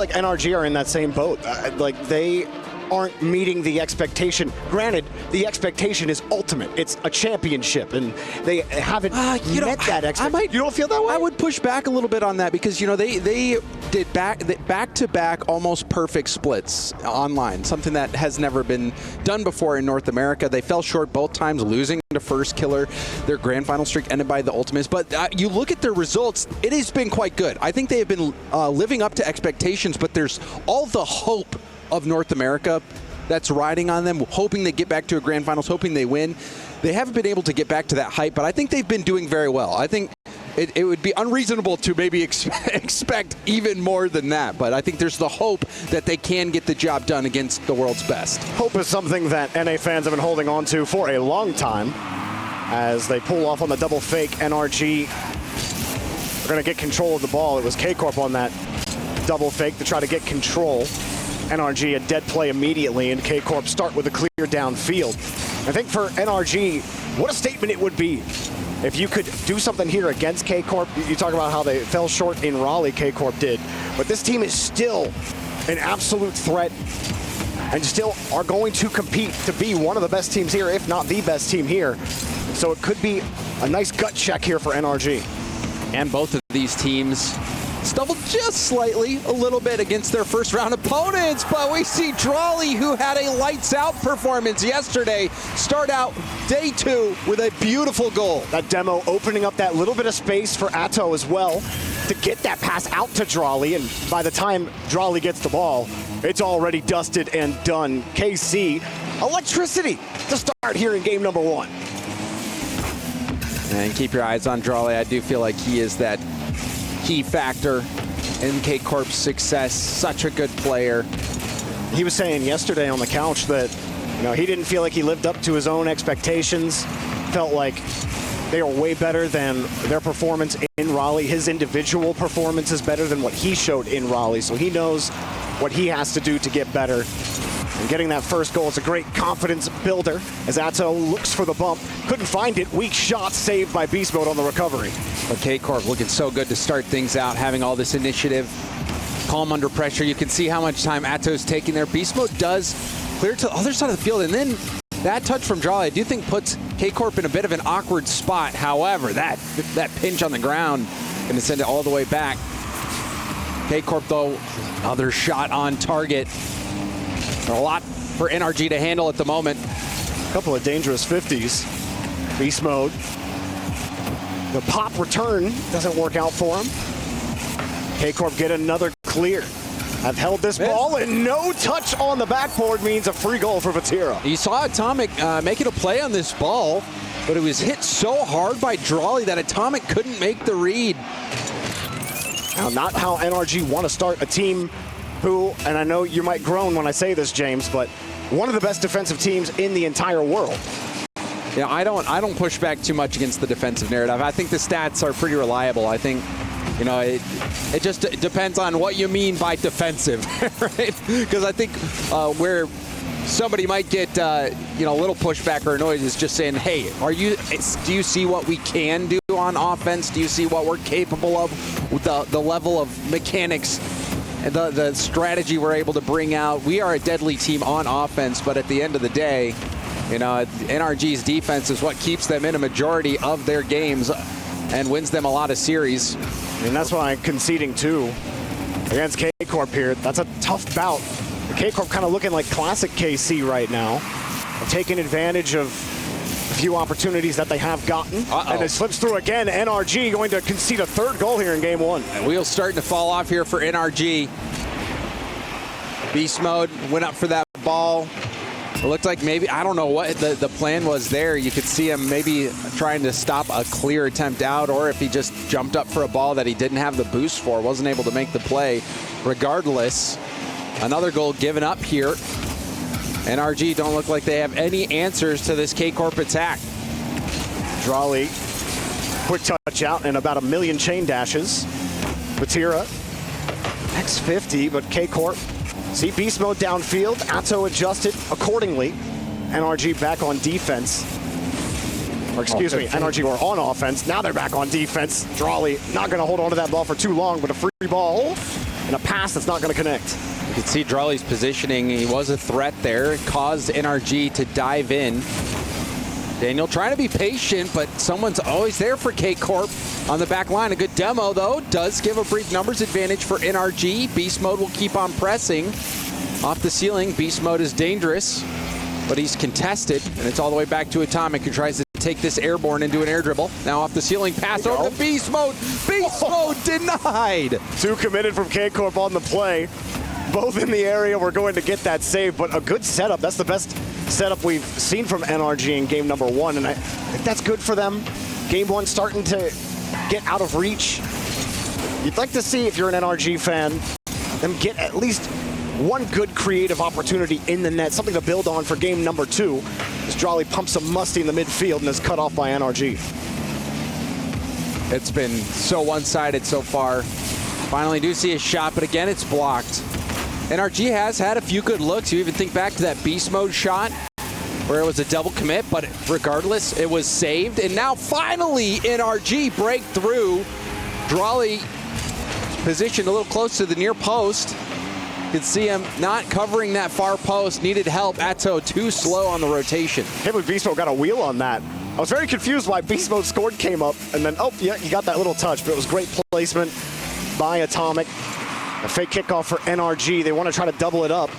like NRG are in that same boat. Like they aren't meeting the expectation. Granted, the expectation is ultimate. It's a championship, and they haven't met that expectation. You don't feel that way? I would push back a little bit on that because, you know, they did back-to-back almost perfect splits online, something that has never been done before in North America. They fell short both times, losing to First Killer. Their grand final streak ended by the Ultimates. But you look at their results, it has been quite good. I think they have been living up to expectations, but there's all the hope of North America that's riding on them, hoping they get back to a grand finals, hoping they win. They haven't been able to get back to that hype, but I think they've been doing very well. I think it would be unreasonable to maybe expect even more than that, but I think there's the hope that they can get the job done against the world's best. Hope is something that NA fans have been holding on to for a long time. As they pull off on the double fake, NRG are going to get control of the ball. It was K-Corp on that double fake to try to get control. NRG a dead play immediately, and K-Corp start with a clear downfield. I think for NRG, what a statement it would be if you could do something here against K-Corp. You talk about how they fell short in Raleigh, K-Corp did, but this team is still an absolute threat and still are going to compete to be one of the best teams here, if not the best team here. So it could be a nice gut check here for NRG. And both of these teams stumbled just slightly, a little bit against their first round opponents, but we see Drawley, who had a lights out performance yesterday, start out day 2 with a beautiful goal. That demo opening up that little bit of space for Atto as well to get that pass out to Drawley, and by the time Drawley gets the ball, it's already dusted and done. KC, electricity to start here in game number 1. And keep your eyes on Drawley. I do feel like he is that key factor in K-Corp's success. Such a good player. He was saying yesterday on the couch that, you know, he didn't feel like he lived up to his own expectations. Felt like they were way better than their performance in Raleigh. His individual performance is better than what he showed in Raleigh, so he knows what he has to do to get better. And getting that first goal is a great confidence builder as Atto looks for the bump. Couldn't find it. Weak shot saved by Beast Mode on the recovery. But K-Corp looking so good to start things out, having all this initiative, calm under pressure. You can see how much time Atto's taking there. Beast Mode does clear to the other side of the field, and then that touch from Drawley I do think puts K-Corp in a bit of an awkward spot. However, that pinch on the ground going to send it all the way back. K-Corp, though, another shot on target. A lot for NRG to handle at the moment. A couple of dangerous 50s. Beast Mode. The pop return doesn't work out for him. K-Corp get another clear. I've held this ball, and no touch on the backboard means a free goal for Vatira. You saw Atomic making a play on this ball, but it was hit so hard by Drawley that Atomic couldn't make the read. Now, not how NRG want to start a team who, and I know you might groan when I say this, James, but one of the best defensive teams in the entire world. Yeah, I don't push back too much against the defensive narrative. I think the stats are pretty reliable. I think, you know, it just depends on what you mean by defensive, right? Because I think where somebody might get you know, a little pushback or noise is just saying, hey, do you see what we can do on offense? Do you see what we're capable of with the level of mechanics and the strategy we're able to bring out? We are a deadly team on offense, but at the end of the day, you know, NRG's defense is what keeps them in a majority of their games and wins them a lot of series. And that's why I'm conceding 2 against K-Corp here. That's a tough bout. K-Corp kind of looking like classic KC right now, taking advantage of a few opportunities that they have gotten. And it slips through again. NRG going to concede a 3rd goal here in game 1. Wheels starting to fall off here for NRG. Beast Mode went up for that ball. It looked like maybe, I don't know what the plan was there. You could see him maybe trying to stop a clear attempt out, or if he just jumped up for a ball that he didn't have the boost for, wasn't able to make the play. Regardless, another goal given up here. NRG don't look like they have any answers to this K-Corp attack. Drawley, quick touch out and about 1 million chain dashes. Vatira, X50, but K-Corp. See Beast Mode downfield. Atto adjusted accordingly. NRG back on defense. Or excuse me, NRG were on offense. Now they're back on defense. Drawley not going to hold on to that ball for too long, but a free ball. and a pass that's not going to connect. You can see Drolly's positioning. He was a threat there. It caused NRG to dive in. Daniel trying to be patient, but someone's always there for K-Corp on the back line. A good demo, though, does give a brief numbers advantage for NRG. Beast Mode will keep on pressing. Off the ceiling, Beast Mode is dangerous, but he's contested, and it's all the way back to Atomic, who tries to take this airborne and do an air dribble. Now off the ceiling, pass over to Beast Mode. Beast Mode denied. Two committed from K-Corp on the play. Both in the area. We're going to get that save, but a good setup. That's the best setup we've seen from NRG in game number 1, and I think that's good for them. Game 1 starting to get out of reach. You'd like to see, if you're an NRG fan, them get at least one good creative opportunity in the net, something to build on for game number 2. As Drolly pumps some musty in the midfield and is cut off by NRG. It's been so one-sided so far. Finally do see a shot, but again, it's blocked. NRG has had a few good looks. You even think back to that Beast Mode shot where it was a double commit, but regardless, it was saved. And now finally NRG break through. Drolly positioned a little close to the near post. You can see him not covering that far post. Needed help. Atto too slow on the rotation. I can't believe Beast Mode got a wheel on that. I was very confused why Beast Mode scored, came up, and then, oh, yeah, he got that little touch, but it was great placement by Atomic. A fake kickoff for NRG. They want to try to double it up.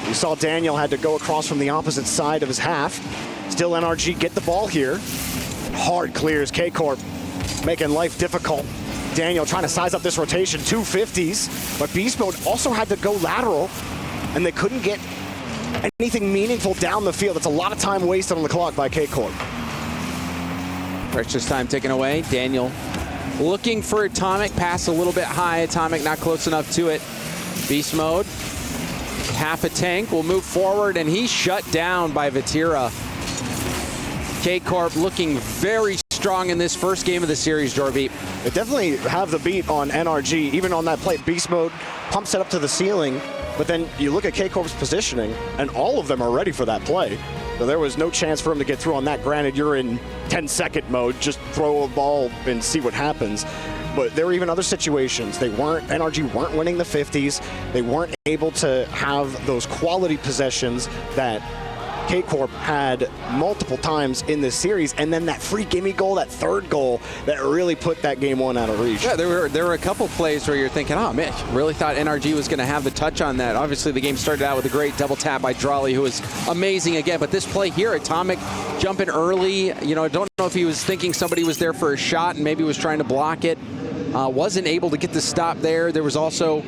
You saw Daniel had to go across from the opposite side of his half. Still NRG get the ball here. Hard clears. K-Corp making life difficult. Daniel trying to size up this rotation. 250s. But Beast Mode also had to go lateral, and they couldn't get anything meaningful down the field. That's a lot of time wasted on the clock by K-Corp. Precious time taken away. Daniel looking for Atomic, pass a little bit high. Atomic not close enough to it. Beast Mode, half a tank, will move forward, and he's shut down by Vatira. K-Corp looking very strong in this first game of the series, Jorbeat. They definitely have the beat on NRG, even on that play. Beast Mode pumps it up to the ceiling, but then you look at K-Corp's positioning, and all of them are ready for that play. So there was no chance for him to get through on that. Granted, you're in 10-second mode, just throw a ball and see what happens. But there were even other situations. NRG weren't winning the 50s. They weren't able to have those quality possessions that K-Corp had multiple times in this series, and then that free gimme goal, that third goal, that really put that game 1 out of reach. Yeah, there were a couple plays where you're thinking, oh man, really thought NRG was going to have the touch on that. Obviously, the game started out with a great double tap by Drolly, who was amazing again. But this play here, Atomic jumping early. You know, I don't know if he was thinking somebody was there for a shot and maybe was trying to block it. Wasn't able to get the stop there. There was also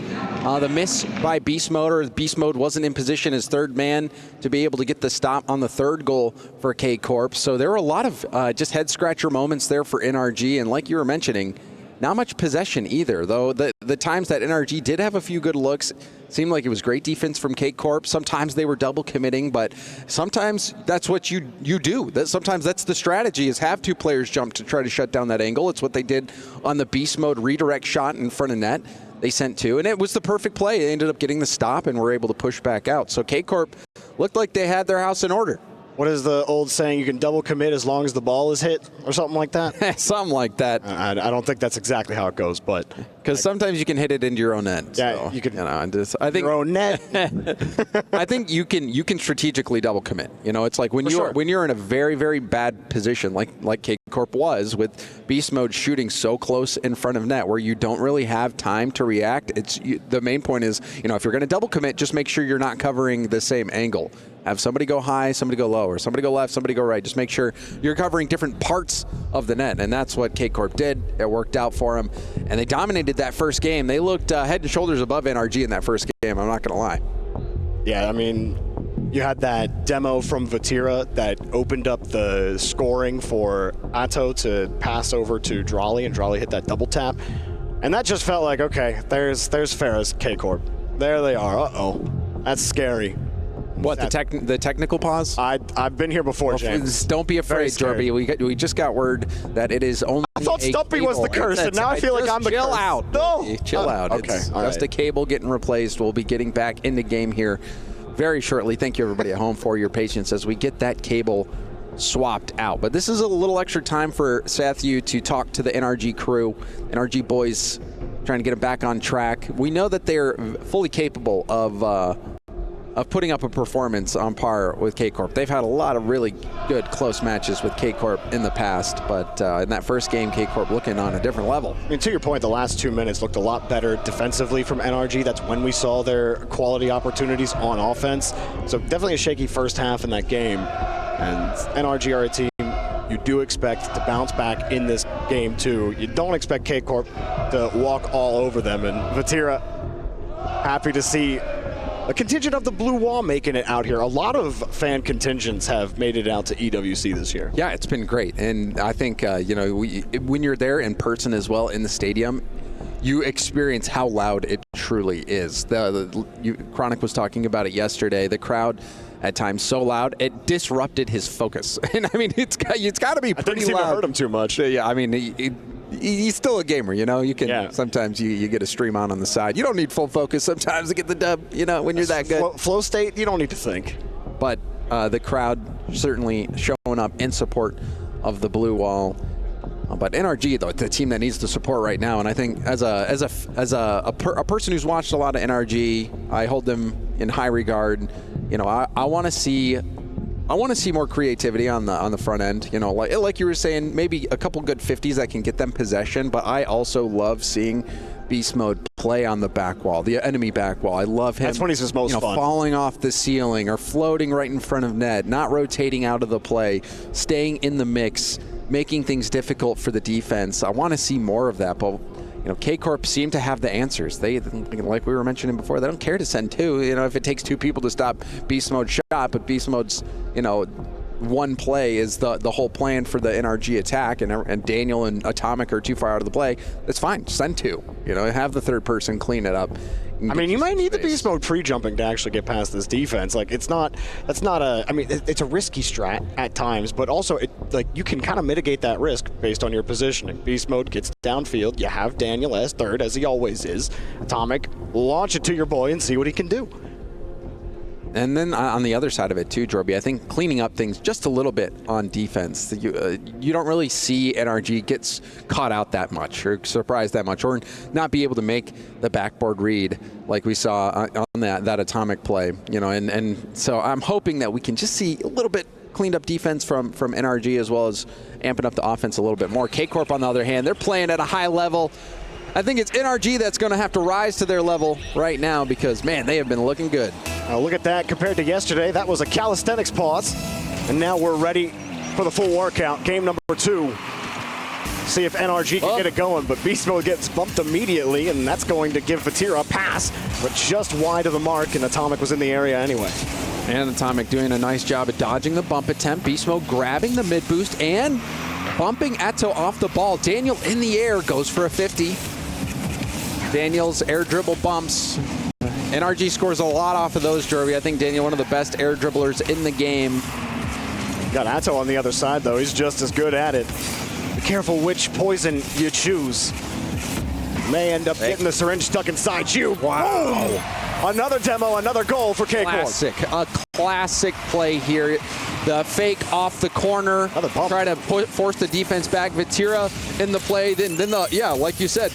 the miss by Beast Mode, or Beast Mode wasn't in position as third man to be able to get the stop on the third goal for K-Corp. So there were a lot of just head-scratcher moments there for NRG, and like you were mentioning, not much possession either, though the times that NRG did have a few good looks, seemed like it was great defense from K-Corp. Sometimes they were double committing, but sometimes that's what you do. Sometimes that's the strategy, is have two players jump to try to shut down that angle. It's what they did on the Beast Mode redirect shot in front of net. They sent 2, and it was the perfect play. They ended up getting the stop and were able to push back out. So K-Corp looked like they had their house in order. What is the old saying? You can double commit as long as the ball is hit, or something like that? Something like that. I don't think that's exactly how it goes, but because sometimes you can hit it into your own net. Yeah, so, you can. I think your own net. I think you can strategically double commit. You know, it's like when you're in a very, very bad position, like K-Corp was, with Beast Mode shooting so close in front of net, where you don't really have time to react. The main point is, you know, if you're going to double commit, just make sure you're not covering the same angle. Have somebody go high, somebody go low, or somebody go left, somebody go right. Just make sure you're covering different parts of the net, and that's what K-Corp did. It worked out for them, and they dominated that first game. They looked head and shoulders above NRG in that first game, I'm not going to lie. Yeah, I mean, you had that demo from Vatira that opened up the scoring for Atto to pass over to Drolly, and Drolly hit that double tap. And that just felt like, okay, there's Farah's K-Corp. There they are. Uh-oh. That's scary. What, the technical pause? I've been here before, James. Don't be afraid, Jorby. We just got word that it is only I thought Stumpy was the curse, and now I feel like I'm the curse. Chill out. No. Chill out. Okay. It's just a cable getting replaced. We'll be getting back in the game here very shortly. Thank you, everybody at home, for your patience as we get that cable swapped out. But this is a little extra time for Sathu to talk to the NRG crew. NRG boys trying to get them back on track. We know that they're fully capable of putting up a performance on par with K-Corp. They've had a lot of really good close matches with K-Corp in the past, but in that first game, K-Corp looking on a different level. I mean, to your point, the last 2 minutes looked a lot better defensively from NRG. That's when we saw their quality opportunities on offense. So definitely a shaky first half in that game. And NRG are a team you do expect to bounce back in this game too. You don't expect K-Corp to walk all over them. And Vatira, happy to see a contingent of the Blue Wall making it out here. A lot of fan contingents have made it out to EWC this year. Yeah, it's been great. And I think, when you're there in person as well in the stadium, you experience how loud it truly is. Chronic was talking about it yesterday. The crowd at times so loud, it disrupted his focus. And I mean, it's got to be pretty loud. I didn't seem to hurt him too much. Yeah, I mean, he's still a gamer, You can sometimes you get a stream on the side. You don't need full focus sometimes to get the dub, when you're that good. Flow state, you don't need to think. But the crowd certainly showing up in support of the Blue Wall. But NRG, though, the team that needs the support right now, and I think as a person who's watched a lot of NRG, I hold them in high regard. I want to see more creativity on the front end. Like you were saying, maybe a couple good 50s that can get them possession. But I also love seeing Beast Mode play on the back wall, the enemy back wall. I love him. That's when he's his most fun. Falling off the ceiling or floating right in front of net, not rotating out of the play, staying in the mix, making things difficult for the defense. I want to see more of that, but K-Corp seem to have the answers. They, like we were mentioning before, they don't care to send two. If it takes two people to stop Beast Mode shot, but Beast Mode's, one play is the whole plan for the NRG attack, and Daniel and Atomic are too far out of the play. That's fine. Send two. Have the third person clean it up. I mean, you might need the Beast Mode pre-jumping to actually get past this defense. It's a risky strat at times, but also you can kind of mitigate that risk based on your positioning. Beast Mode gets downfield. You have Daniel as third, as he always is. Atomic, launch it to your boy and see what he can do. And then on the other side of it too, Jorby, I think cleaning up things just a little bit on defense. You don't really see NRG gets caught out that much or surprised that much or not be able to make the backboard read like we saw on that Atomic play. And so I'm hoping that we can just see a little bit cleaned up defense from NRG as well as amping up the offense a little bit more. K-Corp, on the other hand, they're playing at a high level. I think it's NRG that's going to have to rise to their level right now because, man, they have been looking good. Look at that compared to yesterday. That was a calisthenics pause. And now we're ready for the full workout. Game number 2. See if NRG can get it going. But Beast Mode gets bumped immediately, and that's going to give Vatira a pass, but just wide of the mark, and Atomic was in the area anyway. And Atomic doing a nice job at dodging the bump attempt. Beast Mode grabbing the mid boost and bumping Atto off the ball. Daniel in the air goes for a 50. Daniel's air dribble bumps. NRG scores a lot off of those, Jorby. I think Daniel, one of the best air dribblers in the game. Got Atto on the other side, though. He's just as good at it. Be careful which poison you choose. May end up getting the syringe stuck inside you. Wow. Oh, another demo, another goal for K-Corp. A classic play here. The fake off the corner. Try to force the defense back. Vatira in the play. Then like you said,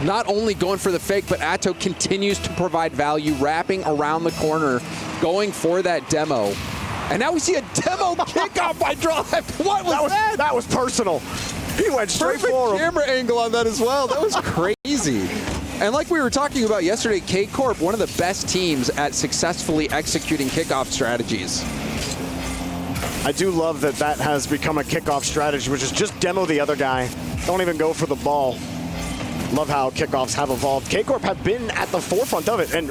not only going for the fake, but Atto continues to provide value, wrapping around the corner, going for that demo. And now we see a demo kickoff by Drive. What was that? That was personal. He went straight for him. Camera angle on that as well. That was crazy. And like we were talking about yesterday, K-Corp, one of the best teams at successfully executing kickoff strategies. I do love that has become a kickoff strategy, which is just demo the other guy. Don't even go for the ball. Love how kickoffs have evolved. K-Corp have been at the forefront of it, and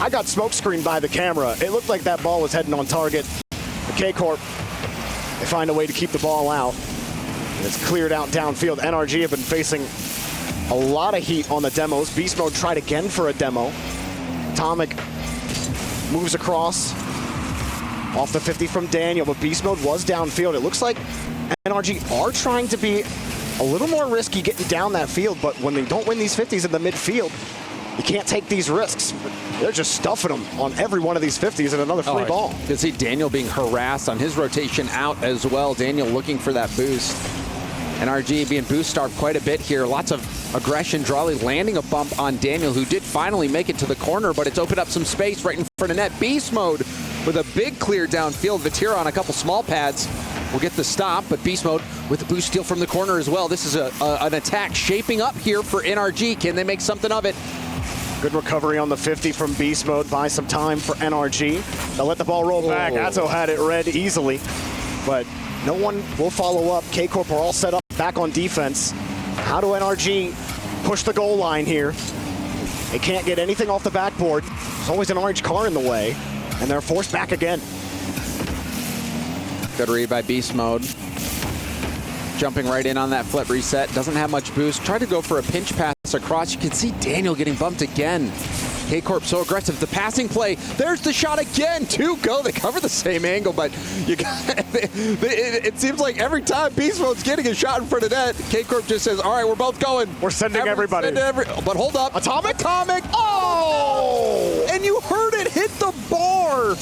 I got smoke screened by the camera. It looked like that ball was heading on target. The K-Corp, they find a way to keep the ball out. And it's cleared out downfield. NRG have been facing a lot of heat on the demos. Beast Mode tried again for a demo. Atomic moves across off the 50 from Daniel, but Beast Mode was downfield. It looks like NRG are trying to be a little more risky getting down that field, but when they don't win these 50s in the midfield, you can't take these risks. They're just stuffing them on every one of these 50s and another free ball. You can see Daniel being harassed on his rotation out as well. Daniel looking for that boost. NRG being boost starved quite a bit here. Lots of aggression. Drawley landing a bump on Daniel, who did finally make it to the corner, but it's opened up some space right in front of net. Beast Mode with a big clear downfield. Vatira on a couple small pads will get the stop, but Beast Mode with the boost steal from the corner as well. This is an attack shaping up here for NRG. Can they make something of it? Good recovery on the 50 from Beast Mode. Buy some time for NRG. They'll let the ball roll back. Atto had it read easily, but no one will follow up. K-Corp are all set up back on defense. How do NRG push the goal line here? They can't get anything off the backboard. There's always an orange car in the way, and they're forced back again. Good read by Beast Mode. Jumping right in on that flip reset. Doesn't have much boost. Tried to go for a pinch pass across. You can see Daniel getting bumped again. K-Corp so aggressive. The passing play. There's the shot again. 2 go. They cover the same angle, but you got, it seems like every time Beast Mode's getting a shot in front of net, K-Corp just says, all right, we're both going. We're sending everybody. But hold up. Atomic? Atomic. Oh! And you heard it hit the bar.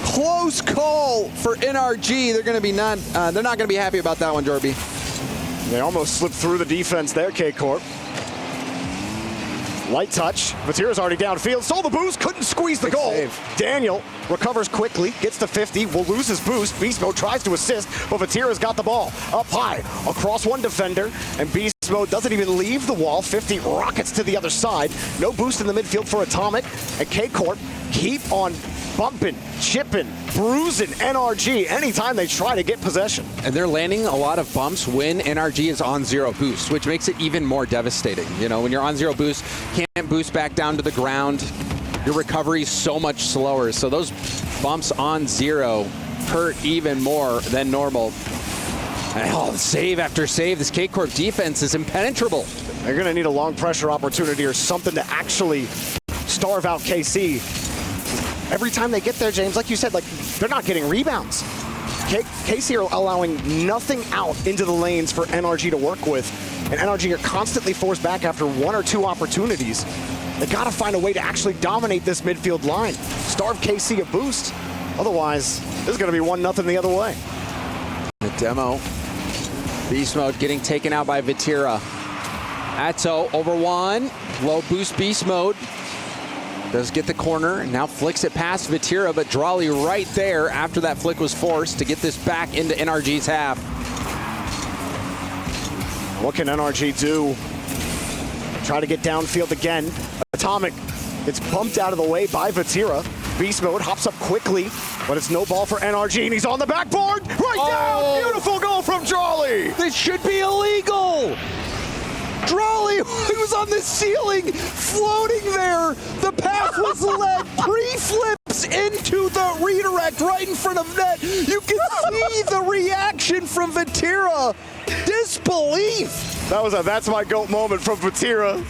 Close call for NRG. They're going to be they're not going to be happy about that one, Jorby. They almost slipped through the defense there, K-Corp. Light touch. Vatira's already downfield. Stole the boost. Couldn't squeeze the goal. Save. Daniel recovers quickly. Gets to 50. Will lose his boost. Beast Mode tries to assist, but Vatira's got the ball. Up high. Across one defender. And Beast Mode doesn't even leave the wall. 50 rockets to the other side. No boost in the midfield for Atomic. And K-Corp keep on bumping, chipping, bruising NRG anytime they try to get possession. And they're landing a lot of bumps when NRG is on 0 boost, which makes it even more devastating. You know, when you're on 0 boost, can't boost back down to the ground. Your recovery is so much slower. So those bumps on 0 hurt even more than normal. And, oh, save after save. This K-Corp defense is impenetrable. They're going to need a long pressure opportunity or something to actually starve out KC. Every time they get there, James, like you said, like they're not getting rebounds. KC are allowing nothing out into the lanes for NRG to work with, and NRG are constantly forced back after 1 or 2 opportunities. They got to find a way to actually dominate this midfield line, starve KC a boost. Otherwise, this is going to be 1-0 the other way. The demo, Beast Mode getting taken out by Vatira. Atto over 1, low boost Beast Mode. Does get the corner, now flicks it past Vatira, but Drawley right there after that flick was forced to get this back into NRG's half. What can NRG do? Try to get downfield again. Atomic, it's bumped out of the way by Vatira. Beast Mode hops up quickly, but it's no ball for NRG, and he's on the backboard. Right down! Beautiful goal from Drawley! This should be illegal! Drawley, who was on the ceiling, floating there. The pass was led, pre-flips into the redirect right in front of net. You can see the reaction from Vatira. Disbelief. That's my GOAT moment from Vatira.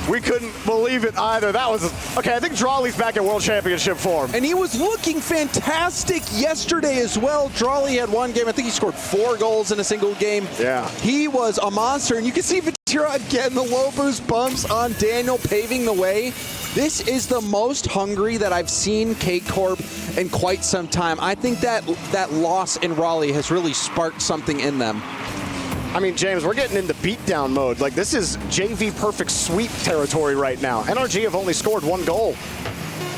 We couldn't believe it either. That was, okay, I think Drawley's back at World Championship form. And he was looking fantastic yesterday as well. Drawley had 1 game. I think he scored 4 goals in a single game. Yeah. He was a monster. And you can see Vatira again, the low boost bumps on Daniel paving the way. This is the most hungry that I've seen K-Corp in quite some time. I think that loss in Raleigh has really sparked something in them. I mean, James, we're getting into beatdown mode. Like, this is JV perfect sweep territory right now. NRG have only scored 1 goal.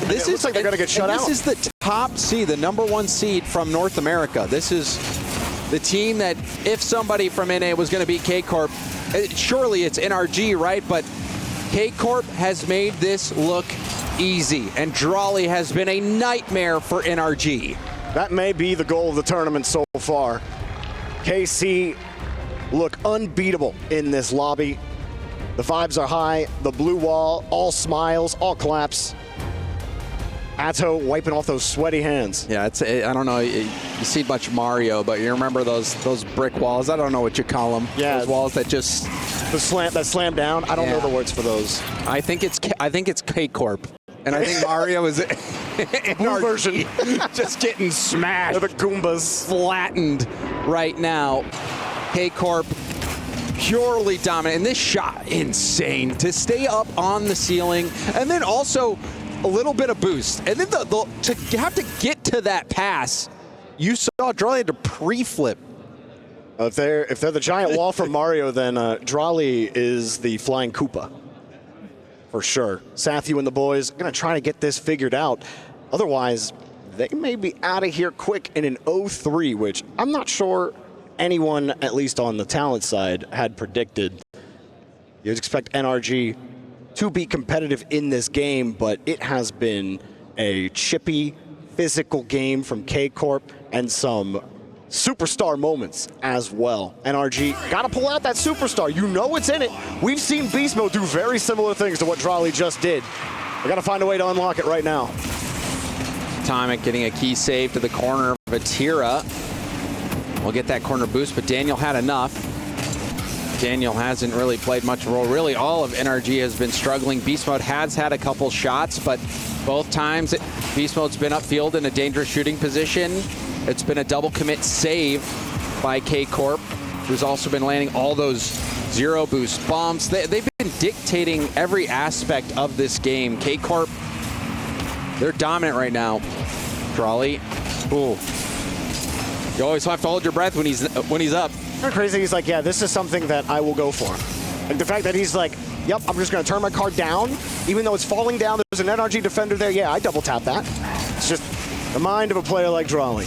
This looks like they're going to get shut out. This is the top seed, the #1 seed from North America. This is the team that, if somebody from NA was going to beat K-Corp, surely it's NRG, right? But K-Corp has made this look easy, and Drawley has been a nightmare for NRG. That may be the goal of the tournament so far. KC look unbeatable in this lobby. The vibes are high, the blue wall, all smiles, all claps. Atto wiping off those sweaty hands. Yeah, I don't know, you see much Mario, but you remember those brick walls? I don't know what you call them. Yeah. Those walls that just... that slam down, I don't know the words for those. I think it's K-Corp. And I think Mario is Blue version. just getting smashed. The Goombas. Flattened right now. K-Corp purely dominant. And this shot, insane. To stay up on the ceiling. And then also a little bit of boost. And then to have to get to that pass, you saw Drawley had to pre-flip. If they're the giant wall from Mario, then Drawley is the flying Koopa. For sure. Sathu and the boys going to try to get this figured out. Otherwise, they may be out of here quick in an 0-3, which I'm not sure anyone, at least on the talent side, had predicted. You'd expect NRG to be competitive in this game, but it has been a chippy, physical game from K-Corp and some superstar moments as well. NRG got to pull out that superstar. You know it's in it. We've seen Beast Mode do very similar things to what Drawley just did. We got to find a way to unlock it right now. Atomic getting a key save to the corner of Vatira. We'll get that corner boost, but Daniel had enough. Daniel hasn't really played much role. Really, all of NRG has been struggling. Beast Mode has had a couple shots, but both times Beast Mode's been upfield in a dangerous shooting position. It's been a double commit save by K-Corp, who's also been landing all those zero boost bombs. They've been dictating every aspect of this game. K-Corp, they're dominant right now. Drawley, ooh. You always have to hold your breath when he's up. Kind of crazy. He's like, yeah, this is something that I will go for. Like the fact that he's like, yep, I'm just going to turn my card down, even though it's falling down. There's an NRG defender there. Yeah, I double tap that. It's just the mind of a player like Drawley.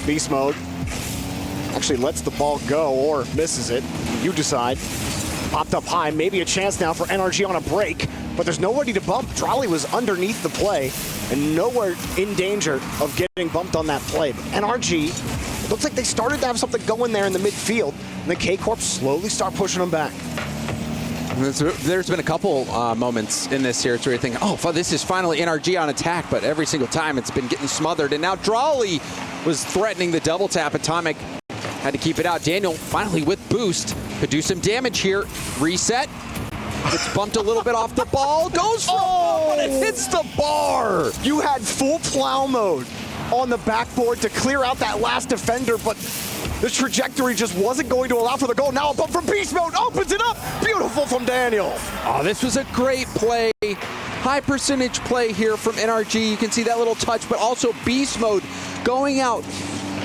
Beast Mode actually lets the ball go or misses it. You decide. Popped up high. Maybe a chance now for NRG on a break, but there's nobody to bump. Drawley was underneath the play and nowhere in danger of getting bumped on that play. But NRG, it looks like they started to have something going there in the midfield, and the K-Corp slowly start pushing them back. There's been a couple moments in this series where you think, oh, this is finally NRG on attack, but every single time it's been getting smothered. And now Drawley was threatening the double tap. Atomic had to keep it out. Daniel finally with boost could do some damage here. Reset. It's bumped a little bit off the ball. Goes for but it hits the bar. You had full plow mode on the backboard to clear out that last defender, but the trajectory just wasn't going to allow for the goal. Now a bump from Beast Mode opens it up. Beautiful from Daniel. Oh, this was a great play. High percentage play here from NRG. You can see that little touch, but also Beast Mode going out,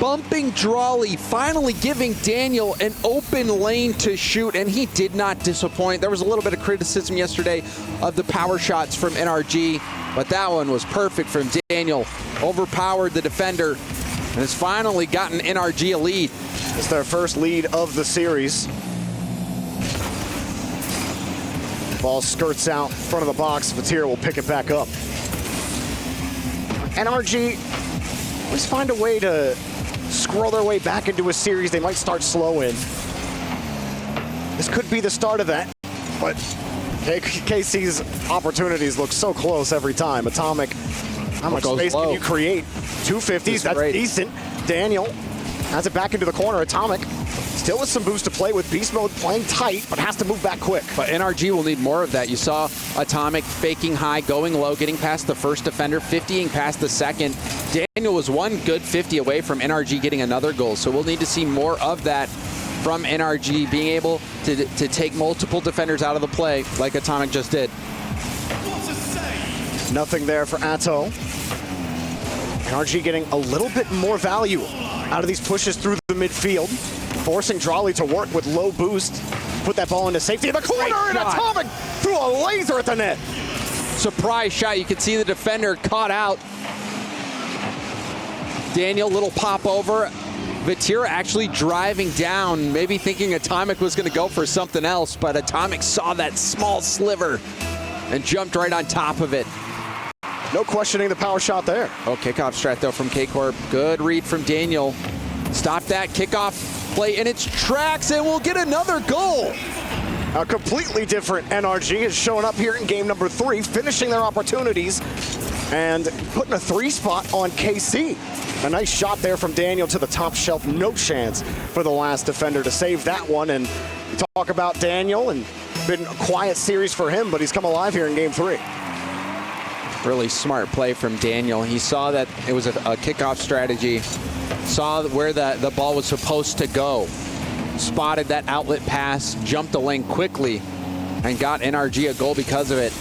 bumping Drawley, finally giving Daniel an open lane to shoot, and he did not disappoint. There was a little bit of criticism yesterday of the power shots from NRG, but that one was perfect from Daniel. Overpowered the defender, and has finally gotten NRG a lead. It's their first lead of the series. Ball skirts out front of the box. Vatira will pick it back up. NRG always find a way to scroll their way back into a series they might start slow in. This could be the start of that, but KC's opportunities look so close every time. Atomic, how much space can you create? 250s, that's great. Decent. Daniel has it back into the corner. Atomic still with some boost to play with. Beast Mode playing tight, but has to move back quick. But NRG will need more of that. You saw Atomic faking high, going low, getting past the first defender, 50ing past the second. Daniel was one good 50 away from NRG getting another goal. So we'll need to see more of that from NRG, being able to take multiple defenders out of the play like Atomic just did. Nothing there for Atto. NRG getting a little bit more value out of these pushes through the midfield, forcing Drawley to work with low boost, put that ball into safety in the corner, and Atomic threw a laser at the net. Surprise shot. You can see the defender caught out. Daniel, little pop over. Vatira actually driving down, maybe thinking Atomic was going to go for something else, but Atomic saw that small sliver and jumped right on top of it. No questioning the power shot there. Oh, kickoff strat though from K-Corp. Good read from Daniel. Stop that kickoff play in its tracks, and we'll get another goal. A completely different NRG is showing up here in game number 3, finishing their opportunities and putting a 3 spot on KC. A nice shot there from Daniel to the top shelf. No chance for the last defender to save that one. And we talk about Daniel, and been a quiet series for him, but he's come alive here in game 3. Really smart play from Daniel. He saw that it was a kickoff strategy, saw where the ball was supposed to go, spotted that outlet pass, jumped the lane quickly, and got NRG a goal because of it.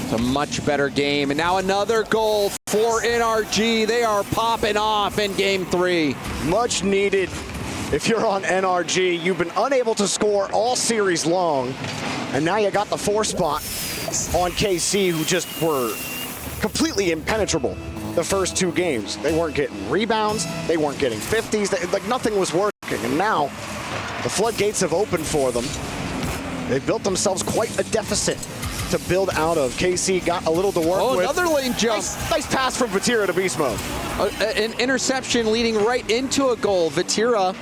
It's a much better game. And now another goal for NRG. They are popping off in game 3. Much needed. If you're on NRG, you've been unable to score all series long, and now you got the 4 spot on KC, who just were completely impenetrable the first 2 games. They weren't getting rebounds, they weren't getting 50s, like nothing was working, and now the floodgates have opened for them. They've built themselves quite a deficit to build out of. KC got a little to work with. Oh, another lane jump. Nice pass from Vatira to Beast Mode. An interception leading right into a goal. Vatira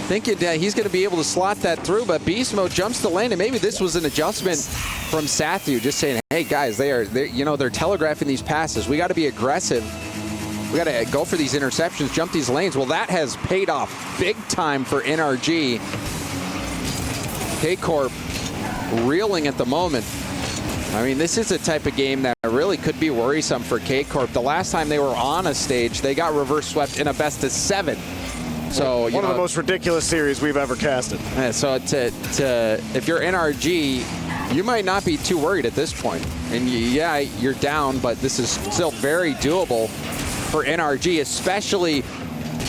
thinking that he's going to be able to slot that through, but Beast Mode jumps the lane, and maybe this was an adjustment from Sathu, just saying, hey guys, they're telegraphing these passes. We got to be aggressive. We got to go for these interceptions, jump these lanes. Well, that has paid off big time for NRG. K-Corp reeling at the moment. I mean, this is a type of game that really could be worrisome for K-Corp. The last time they were on a stage, they got reverse swept in a best of 7. So one of the most ridiculous series we've ever casted. So if you're NRG, you might not be too worried at this point. And yeah, you're down, but this is still very doable for NRG, especially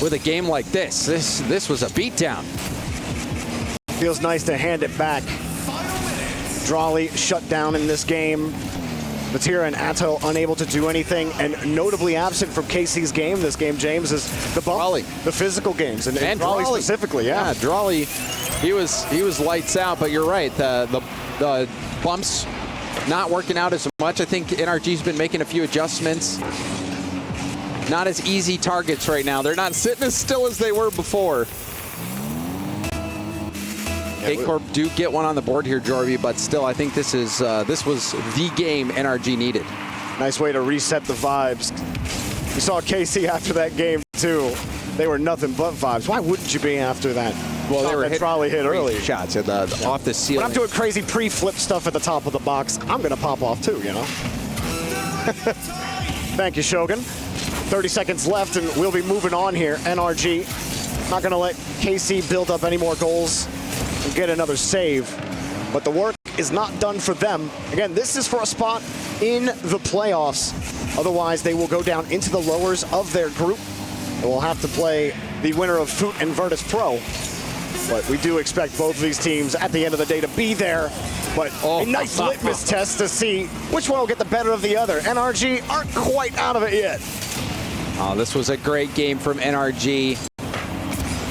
with a game like this. This was a beatdown. Feels nice to hand it back. Drawley shut down in this game. Vatira and Atto unable to do anything, and notably absent from KC's game this game, James, is the bump, Drawley. The physical games, and Drawley specifically, yeah. Drawley, he was lights out, but you're right, the bumps not working out as much. I think NRG's been making a few adjustments. Not as easy targets right now. They're not sitting as still as they were before. K-Corp do get one on the board here, Jorby, but still, I think this was the game NRG needed. Nice way to reset the vibes. We saw KC after that game, too. They were nothing but vibes. Why wouldn't you be after that? Well, they were Trolley hit early. Shots at off the ceiling. When I'm doing crazy pre-flip stuff at the top of the box, I'm going to pop off, too, you know? Thank you, Shogun. 30 seconds left, and we'll be moving on here. NRG not going to let KC build up any more goals and get another save, but the work is not done for them. Again, this is for a spot in the playoffs. Otherwise, they will go down into the lowers of their group, and we'll have to play the winner of Foot and Virtus.pro. But we do expect both of these teams at the end of the day to be there. But a nice litmus test to see which one will get the better of the other. NRG aren't quite out of it yet. Oh, this was a great game from NRG.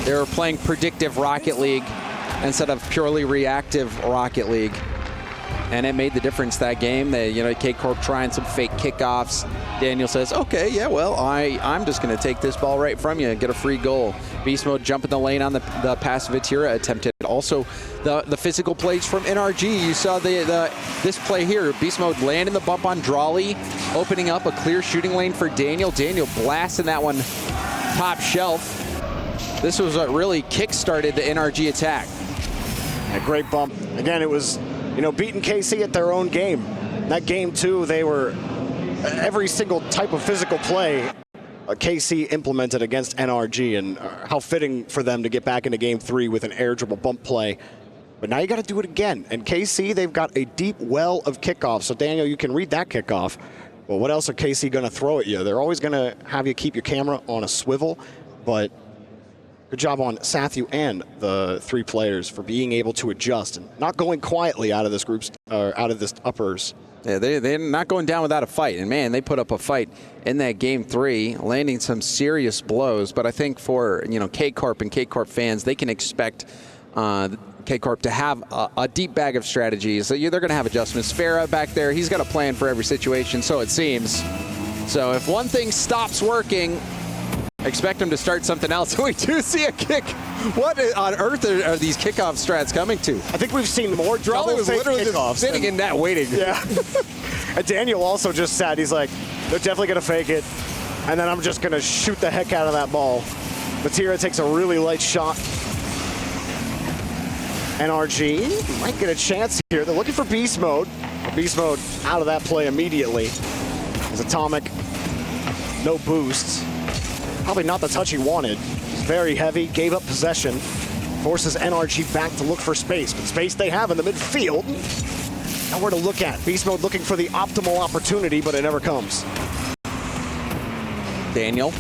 They were playing predictive Rocket League instead of purely reactive Rocket League. And it made the difference that game. K-Corp trying some fake kickoffs. Daniel says, okay, yeah, well, I'm just going to take this ball right from you and get a free goal. Beast Mode jumping the lane on the pass Vatira attempted. Also, the physical plays from NRG. You saw this play here. Beast Mode landing the bump on Drawley, opening up a clear shooting lane for Daniel. Daniel blasting that one top shelf. This was what really kick-started the NRG attack. A great bump. Again, it was, beating KC at their own game. That game, too, they were every single type of physical play KC implemented against NRG, and how fitting for them to get back into game 3 with an air dribble bump play. But now you got to do it again. And KC, they've got a deep well of kickoffs. So, Daniel, you can read that kickoff. Well, what else are KC going to throw at you? They're always going to have you keep your camera on a swivel, but good job on Sathu and the 3 players for being able to adjust and not going quietly out of this group's out of this uppers. Yeah, they're not going down without a fight. And man, they put up a fight in that game 3, landing some serious blows. But I think for K-Corp and K-Corp fans, they can expect K-Corp to have a deep bag of strategies. So they're going to have adjustments. Farah back there, he's got a plan for every situation, so it seems. So if one thing stops working, expect him to start something else. We do see a kick. What on earth are these kickoff strats coming to? I think we've seen more Drawley was literally just sitting in that waiting. Yeah. And Daniel also just sat. He's like, they're definitely going to fake it. And then I'm just going to shoot the heck out of that ball. Vatira takes a really light shot. NRG might get a chance here. They're looking for Beast Mode. Beast Mode out of that play immediately. As Atomic, no boosts. Probably not the touch he wanted. He's very heavy, gave up possession, forces NRG back to look for space. But space they have in the midfield. nowhere to look at. Beast Mode looking for the optimal opportunity, but it never comes. Daniel.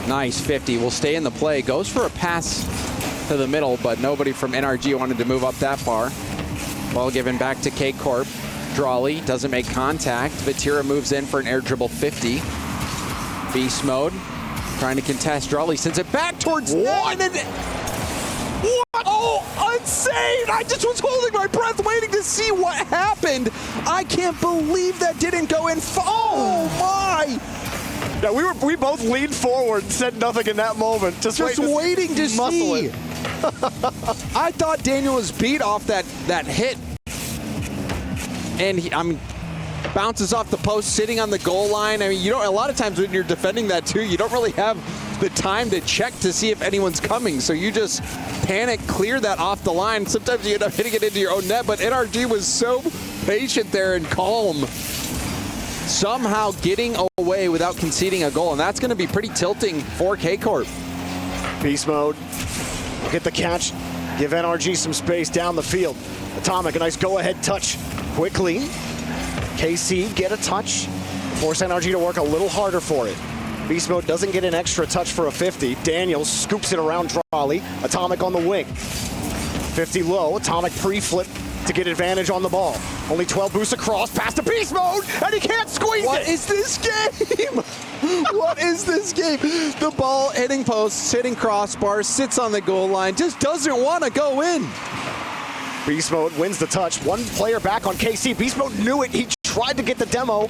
Nice 50. Will stay in the play. Goes for a pass to the middle, but nobody from NRG wanted to move up that far. Ball given back to K Corp. Drawley doesn't make contact. Vatira moves in for an air dribble 50. Beast Mode trying to contest. Drawley sends it back towards what? What? Oh, insane! I just was holding my breath waiting to see what happened. I can't believe that didn't go in. Oh my! Yeah, we both leaned forward and said nothing in that moment. Just waiting to see. I thought Daniel was beat off that hit. And he, bounces off the post, sitting on the goal line. I mean, you don't. A lot of times when you're defending that too, you don't really have the time to check to see if anyone's coming. So you just panic, clear that off the line. Sometimes you end up hitting it into your own net. But NRG was so patient there and calm, somehow getting away without conceding a goal, and that's going to be pretty tilting for K Corp. Beast Mode, get the catch, give NRG some space down the field. Atomic, a nice go-ahead touch quickly. KC get a touch, force NRG to work a little harder for it. Beast Mode doesn't get an extra touch for a 50. Daniel scoops it around Drawley. Atomic on the wing. 50 low, Atomic pre-flip to get advantage on the ball. Only 12 boosts across, pass to Beast Mode, and he can't squeeze it! What is this game? What is this game? The ball hitting posts, hitting crossbar, sits on the goal line, just doesn't want to go in. Beast Mode wins the touch. One player back on KC. Beast Mode knew it. He tried to get the demo,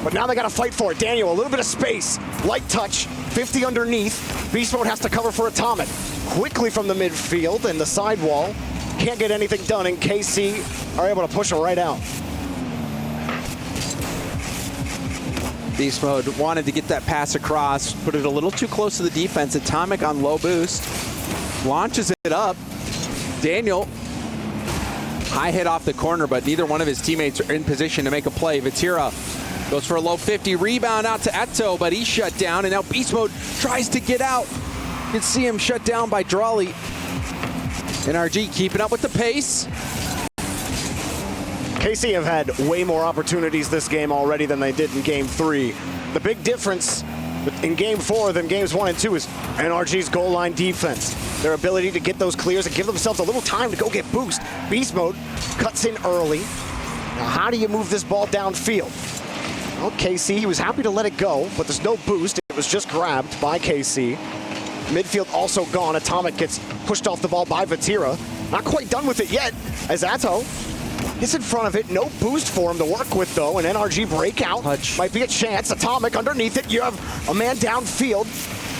but now they got to fight for it. Daniel, a little bit of space. Light touch, 50 underneath. Beast Mode has to cover for Atomic. Quickly from the midfield and the sidewall. Can't get anything done, and KC are able to push him right out. Beast Mode wanted to get that pass across, put it a little too close to the defense. Atomic on low boost, launches it up. Daniel, high hit off the corner, but neither one of his teammates are in position to make a play. Vatira goes for a low 50, rebound out to Eto, but he's shut down, and now Beast Mode tries to get out. You can see him shut down by Drawley. NRG keeping up with the pace. KC have had way more opportunities this game already than they did in Game 3. The big difference in Game 4 than Games 1 and 2 is NRG's goal line defense. Their ability to get those clears and give themselves a little time to go get boost. Beast Mode cuts in early. Now, how do you move this ball downfield? Well, KC, he was happy to let it go, but there's no boost. It was just grabbed by KC. Midfield also gone. Atomic gets pushed off the ball by Vatira. Not quite done with it yet, as Atto gets in front of it. No boost for him to work with, though. An NRG breakout might be a chance. Atomic underneath it. You have a man downfield,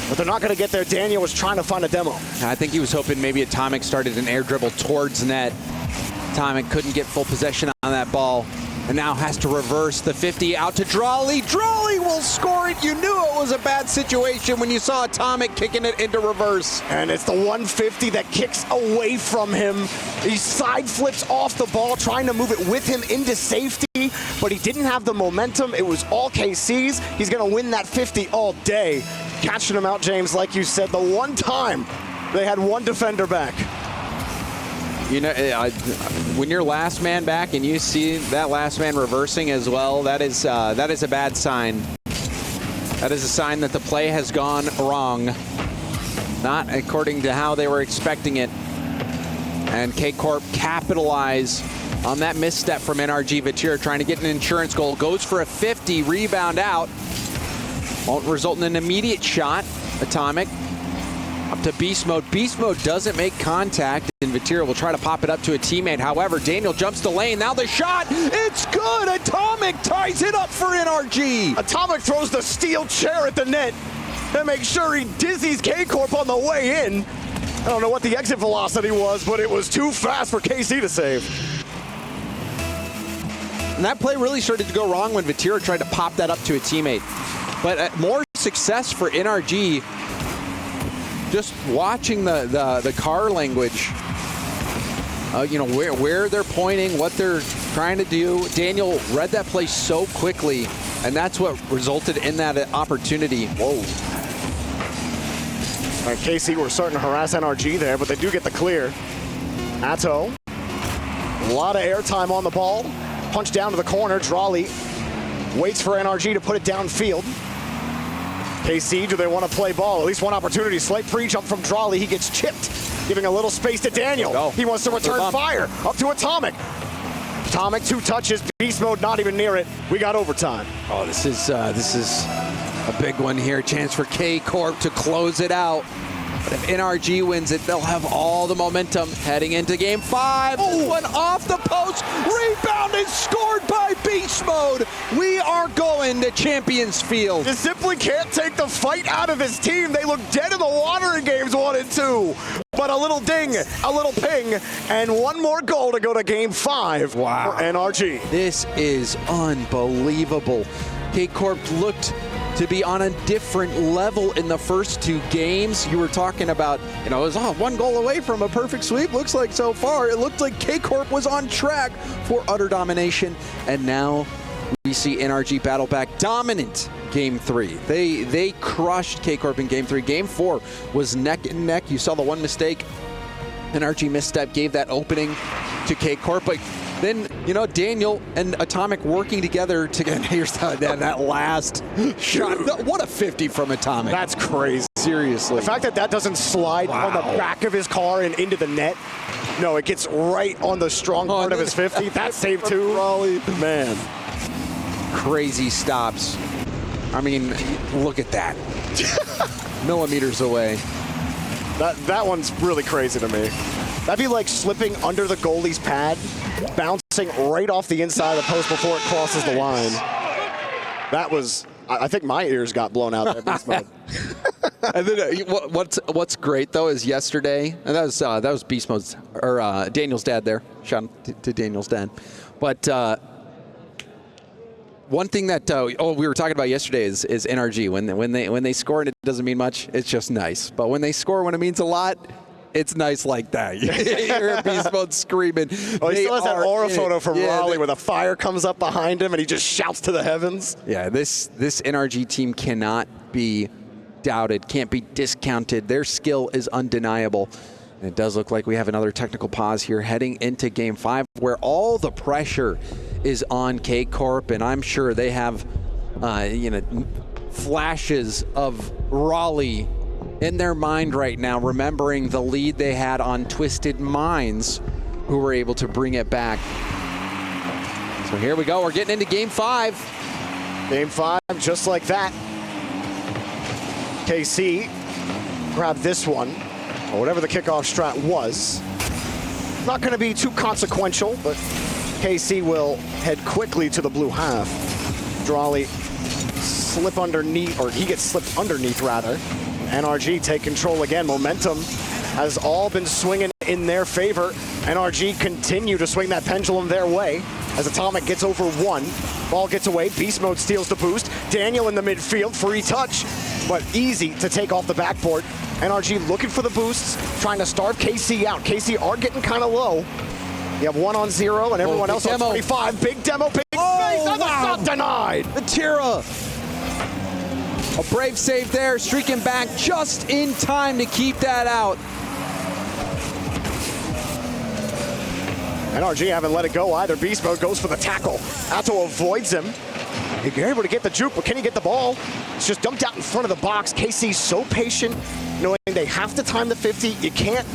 but they're not going to get there. Daniel was trying to find a demo. I think he was hoping maybe Atomic started an air dribble towards net. Atomic couldn't get full possession on that ball, and now has to reverse the 50 out to Drawley. Drawley will score it. You knew it was a bad situation when you saw Atomic kicking it into reverse. And it's the 150 that kicks away from him. He side flips off the ball, trying to move it with him into safety, but he didn't have the momentum. It was all KC's. He's going to win that 50 all day. Catching him out, James, like you said, the one time they had one defender back. You know, when you're last man back and you see that last man reversing as well, that is a bad sign. That is a sign that the play has gone wrong, not according to how they were expecting it. And K Corp capitalize on that misstep from NRG. Vatira trying to get an insurance goal, goes for a 50, rebound out. Won't result in an immediate shot. Atomic up to Beast Mode. Beast Mode doesn't make contact, and Vatira will try to pop it up to a teammate. However, Daniel jumps the lane. Now the shot, it's good. Atomic ties it up for NRG. Atomic throws the steel chair at the net to make sure he dizzies K Corp on the way in. I don't know what the exit velocity was, but it was too fast for KC to save. And that play really started to go wrong when Vatira tried to pop that up to a teammate. But more success for NRG. Just watching the car language, you know, where they're pointing, what they're trying to do. Daniel read that play so quickly, and that's what resulted in that opportunity. Whoa. All right, KC were starting to harass NRG there, but they do get the clear. Atto A lot of airtime on the ball. Punch down to the corner. Drawley waits for NRG to put it downfield. KC, do they want to play ball? At least one opportunity. Slight pre-jump from Drawley. He gets chipped, giving a little space to Daniel. He wants to return fire. Up to Atomic. Atomic, 2 touches. Beast mode, not even near it. We got overtime. Oh, this is a big one here. Chance for K Corp to close it out. But if NRG wins it, they'll have all the momentum heading into Game 5. This one off the post. Rebound is scored by Beast Mode. We are going to Champions Field. Just simply can't take the fight out of his team. They look dead in the water in Games 1 and 2. But a little ding, a little ping, and one more goal to go to Game 5 for NRG. This is unbelievable. K Corp looked to be on a different level in the first 2 games. You were talking about, it was 1 goal away from a perfect sweep. Looks like so far, it looked like K Corp was on track for utter domination. And now we see NRG battle back dominant Game 3. They crushed K Corp in Game 3. Game 4 was neck and neck. You saw the one mistake. NRG misstep gave that opening to K Corp, but then, Daniel and Atomic working together to get, here's that last shot. What a 50 from Atomic. That's crazy. Seriously. The fact that doesn't slide on the back of his car and into the net. No, it gets right on the strong part of his 50. That save too. Man. Crazy stops. I mean, look at that. Millimeters away. That one's really crazy to me. That'd be like slipping under the goalie's pad, bouncing right off the inside of the post before it crosses the line. That was, I think my ears got blown out there. Beast mode. And then what's great though is yesterday, and that was Beast Mode's or Daniel's dad there. Shout out to Daniel's dad. But one thing that we were talking about yesterday is NRG. When they score and it doesn't mean much, it's just nice. But when they score when it means a lot, it's nice like that. You hear Beast Mode screaming. Oh, he still has that aura photo from Raleigh where the fire comes up behind him and he just shouts to the heavens. Yeah, this NRG team cannot be doubted, can't be discounted. Their skill is undeniable. And it does look like we have another technical pause here heading into Game 5 where all the pressure is on K Corp, and I'm sure they have flashes of Raleigh in their mind right now, remembering the lead they had on Twisted Minds, who were able to bring it back. So here we go. We're getting into Game 5. Game 5, just like that. KC grabbed this one, or whatever the kickoff strat was. Not going to be too consequential, but KC will head quickly to the blue half. Drawley slip underneath, or he gets slipped underneath rather. NRG take control again. Momentum has all been swinging in their favor. NRG continue to swing that pendulum their way as Atomic gets over 1. Ball gets away. Beast Mode steals the boost. Daniel in the midfield. Free touch, but easy to take off the backboard. NRG looking for the boosts, trying to starve KC out. KC are getting kind of low. You have 1 on 0 and everyone else on 25. Big demo, big space. And the shot denied. The Tira. A brave save there, streaking back just in time to keep that out. NRG haven't let it go either. Beast Mode goes for the tackle. Atto avoids him. You're able to get the juke, but can he get the ball? It's just dumped out in front of the box. KC's so patient, knowing they have to time the 50. You can't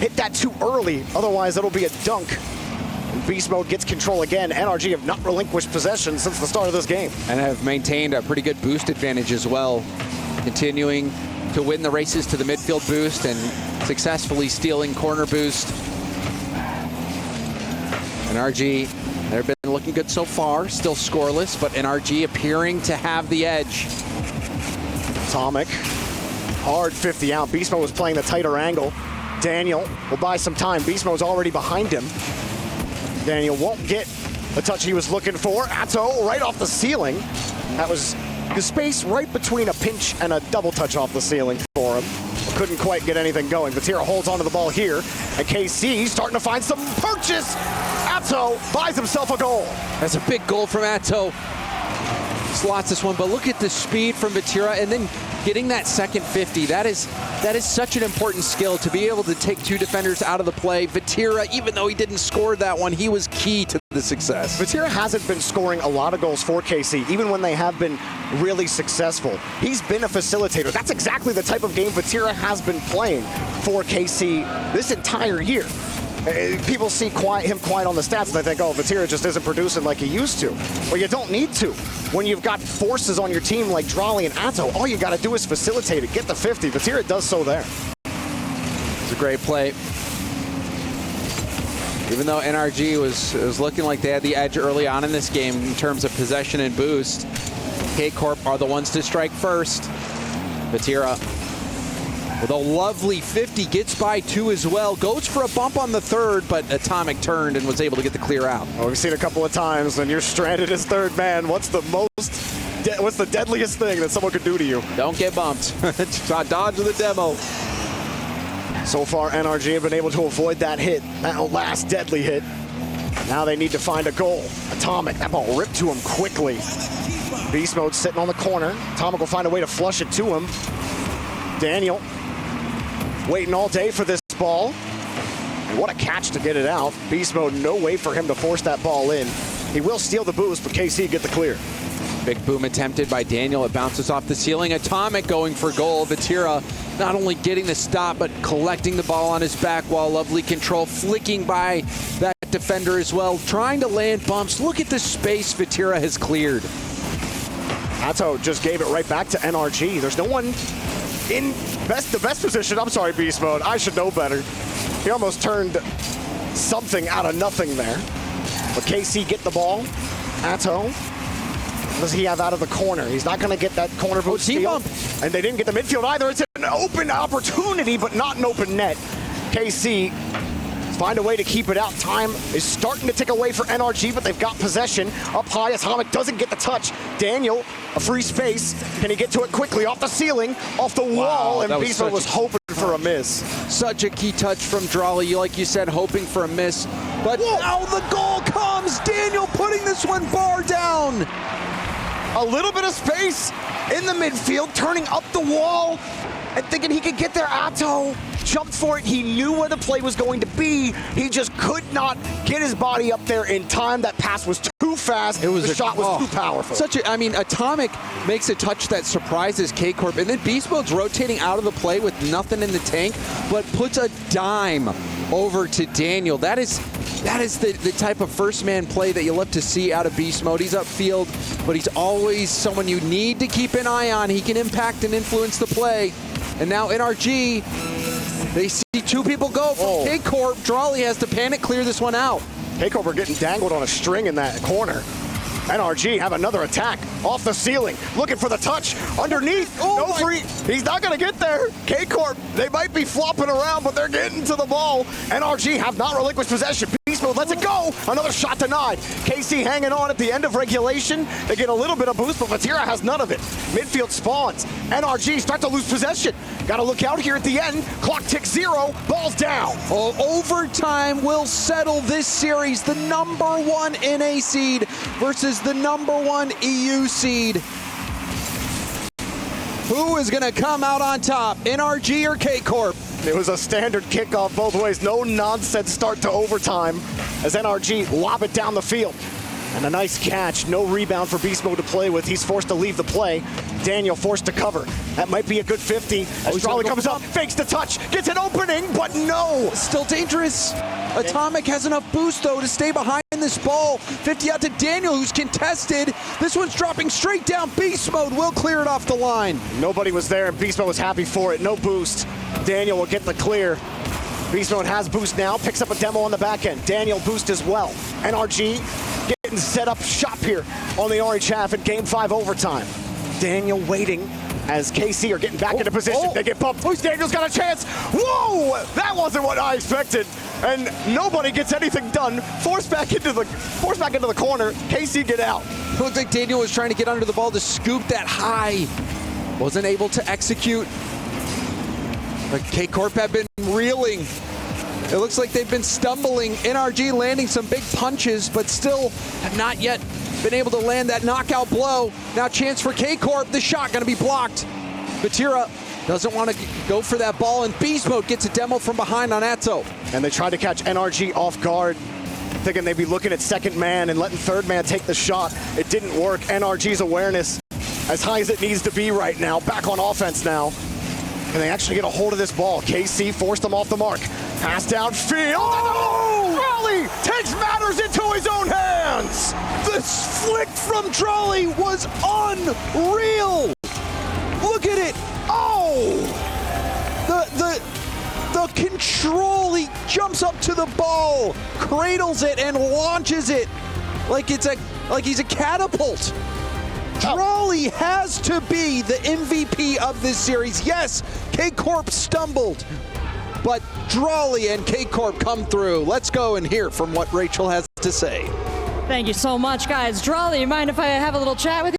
hit that too early, otherwise it'll be a dunk. And Beast Mode gets control again. NRG have not relinquished possession since the start of this game. And have maintained a pretty good boost advantage as well, continuing to win the races to the midfield boost and successfully stealing corner boost. NRG, they've been looking good so far, still scoreless, but NRG appearing to have the edge. Atomic, hard 50 out. Beast Mode was playing the tighter angle. Daniel will buy some time. Beast Mode's already behind him. Daniel won't get the touch he was looking for. Atto right off the ceiling. That was the space right between a pinch and a double touch off the ceiling for him. Couldn't quite get anything going. Vatira holds onto the ball here, and KC starting to find some purchase. Atto buys himself a goal. That's a big goal from Atto. Slots this one, but look at the speed from Vatira, and then getting that second 50, that is such an important skill to be able to take two defenders out of the play. Vatira, even though he didn't score that one, he was key to the success. Vatira hasn't been scoring a lot of goals for KC, even when they have been really successful. He's been a facilitator. That's exactly the type of game Vatira has been playing for KC this entire year. People see him quiet on the stats and they think, oh, Vatira just isn't producing like he used to. Well, you don't need to. When you've got forces on your team like Drali and Atto, all you got to do is facilitate it, get the 50. Vatira does so there. It's a great play. Even though NRG was looking like they had the edge early on in this game in terms of possession and boost, K-Corp are the ones to strike first. Vatira with a lovely 50, gets by two as well, goes for a bump on the third, but Atomic turned and was able to get the clear out. Well, we've seen a couple of times when you're stranded as third man, what's the deadliest thing that someone could do to you? Don't get bumped. Dodge the demo. So far, NRG have been able to avoid that hit, that last deadly hit. Now they need to find a goal. Atomic, that ball ripped to him quickly. Beast Mode sitting on the corner. Atomic will find a way to flush it to him. Daniel waiting all day for this ball. And what a catch to get it out. Beast Mode, no way for him to force that ball in. He will steal the boost, but KC get the clear. Big boom attempted by Daniel. It bounces off the ceiling. Atomic going for goal. Vatira not only getting the stop, but collecting the ball on his back while lovely control, flicking by that defender as well, trying to land bumps. Look at the space Vatira has cleared. Atto just gave it right back to NRG. There's no one in the best position. I'm sorry, Beast Mode. I should know better. He almost turned something out of nothing there. But KC get the ball. Atto, what does he have out of the corner? He's not going to get that corner boost steal. And they didn't get the midfield either. It's an open opportunity, but not an open net. KC find a way to keep it out. Time is starting to tick away for NRG, but they've got possession. Up high, Atomic doesn't get the touch. Daniel, a free space. Can he get to it quickly? Off the ceiling, off the wall, and Beast Mode was hoping for a miss. Such a key touch from Drali, like you said, hoping for a miss. But now the goal comes. Daniel putting this one bar down. A little bit of space in the midfield, turning up the wall and thinking he could get there. Atto jumped for it. He knew where the play was going to be. He just could not get his body up there in time. That pass was too fast. The shot was too powerful. Atomic makes a touch that surprises K-Corp, and then Beast Mode's rotating out of the play with nothing in the tank, but puts a dime over to Daniel. That is the type of first-man play that you love to see out of Beast Mode. He's upfield, but he's always someone you need to keep an eye on. He can impact and influence the play. And now NRG, they see two people go from K-Corp. Drali has to panic clear this one out. K-Corp are getting dangled on a string in that corner. NRG have another attack off the ceiling, looking for the touch underneath. No free. He's not going to get there. K-Corp, they might be flopping around, but they're getting to the ball. NRG have not relinquished possession. Beast Mode lets it go. Another shot denied. KC hanging on at the end of regulation. They get a little bit of boost, but Vatira has none of it. Midfield spawns. NRG start to lose possession. Got to look out here at the end. Clock ticks 0. Ball's down. Overtime will settle this series. The #1 NA seed versus the #1 EU seed. Who is going to come out on top, NRG or K-Corp? It was a standard kickoff both ways. No nonsense start to overtime as NRG lob it down the field. And a nice catch. No rebound for Beast Mode to play with. He's forced to leave the play. Daniel forced to cover. That might be a good 50. As Drali comes up, fakes the touch, gets an opening, but no. Still dangerous. Atomic has enough boost, though, to stay behind this ball. 50 out to Daniel, who's contested. This one's dropping straight down. Beast Mode will clear it off the line. Nobody was there, and Beast Mode was happy for it. No boost. Daniel will get the clear. Beast Mode has boost now, picks up a demo on the back end. Daniel boost as well. NRG getting set up shop here on the orange half in Game 5 overtime. Daniel waiting as KC are getting back into position. They get bumped. Daniel's got a chance. Whoa! That wasn't what I expected. And nobody gets anything done. Forced back into the corner. KC get out. Looked like Daniel was trying to get under the ball to scoop that high. Wasn't able to execute. But K-Corp have been reeling. It looks like they've been stumbling. NRG landing some big punches, but still have not yet been able to land that knockout blow. Now chance for K-Corp. The shot going to be blocked. Batira doesn't want to go for that ball, and Beast Mode gets a demo from behind on Atto. And they tried to catch NRG off guard, thinking they'd be looking at second man and letting third man take the shot. It didn't work. NRG's awareness as high as it needs to be right now. Back on offense now. And they actually get a hold of this ball. KC forced them off the mark. Pass downfield. Oh! Trolley takes matters into his own hands. This flick from Trolley was unreal. Look at it. Oh! The control. He jumps up to the ball, cradles it, and launches it like he's a catapult. Trolley has to be the MVP of this series. Yes, K-Corp stumbled, but Drawley and K-Corp come through. Let's go and hear from what Rachel has to say. Thank you so much, guys. Drawley, you mind if I have a little chat with you?